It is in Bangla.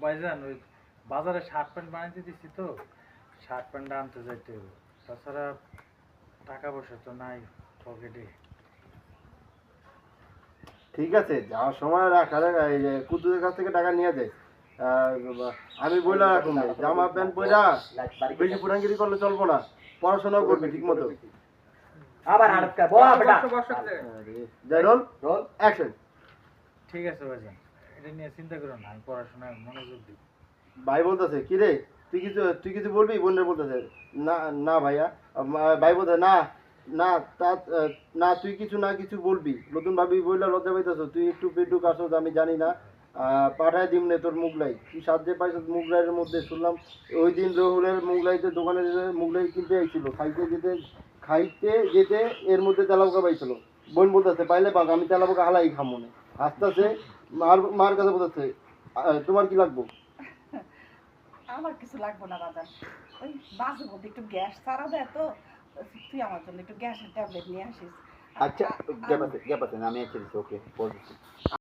ভাইজান ওই বাজারে শার্ট প্যান্ট বানাইতে দিছি তো, শার্ট প্যান্ট আনতে যাইতে হবে। তাছাড়া টাকা পয়সা তো নাই পকেটে। ঠিক আছে, যাওয়ার সময় রাখা এই যে কুদ্দুসের কাছ থেকে টাকা নিয়ে যায়। আমি বইলা রাখুন জামা প্যান্ট পরা বেশি পুরাঙ্গিরি করলে চলবো না, পড়াশোনাও করবি ঠিক মতো। আবার আরেকটা বল বেটা যাই রোল রোল অ্যাকশন। ঠিক আছে ভাইজান, এটা নিয়ে চিন্তা করো না, আমি পড়াশোনায় মনোযোগ দিই। ভাই বলতেছে কি রে, তুই কিছু বলবি? বোনের বলতেছে না না ভাইয়া। ভাই বলতে না না তা না, তুই কিছু বলবি। নতুন ভাবি বইলা লজ্জা পাইতেছ, তুই একটু পেটুক আসো আমি জানি না। পাঠায় দিমনে তোর মুগলাই, তুই সাহায্যে পাইছ মুগলাইয়ের মধ্যে। শুনলাম ওই দিন রহুলের মুগলাইতে দোকানে মুগলাই কিনতে আইছিল, খাইতে যেতে এর মধ্যে তেলাপোকা পাইছিল। বোন বলতেছে পাইলে পাক, আমি তেলাপোকা হালাই খামনে। হাসতেছে, মার কাছে বলতেছে তোমার কি লাগবো? আমার কিছু লাগবে না বাজার, ওই বাসের মধ্যে একটু গ্যাস ছাড়া দেয় তো, তুই আমার জন্য একটু গ্যাসের ট্যাবলেট নিয়ে আসিস। আচ্ছা গ্যাপ আছে আমি এসে দিচ্ছি ওকে বলছি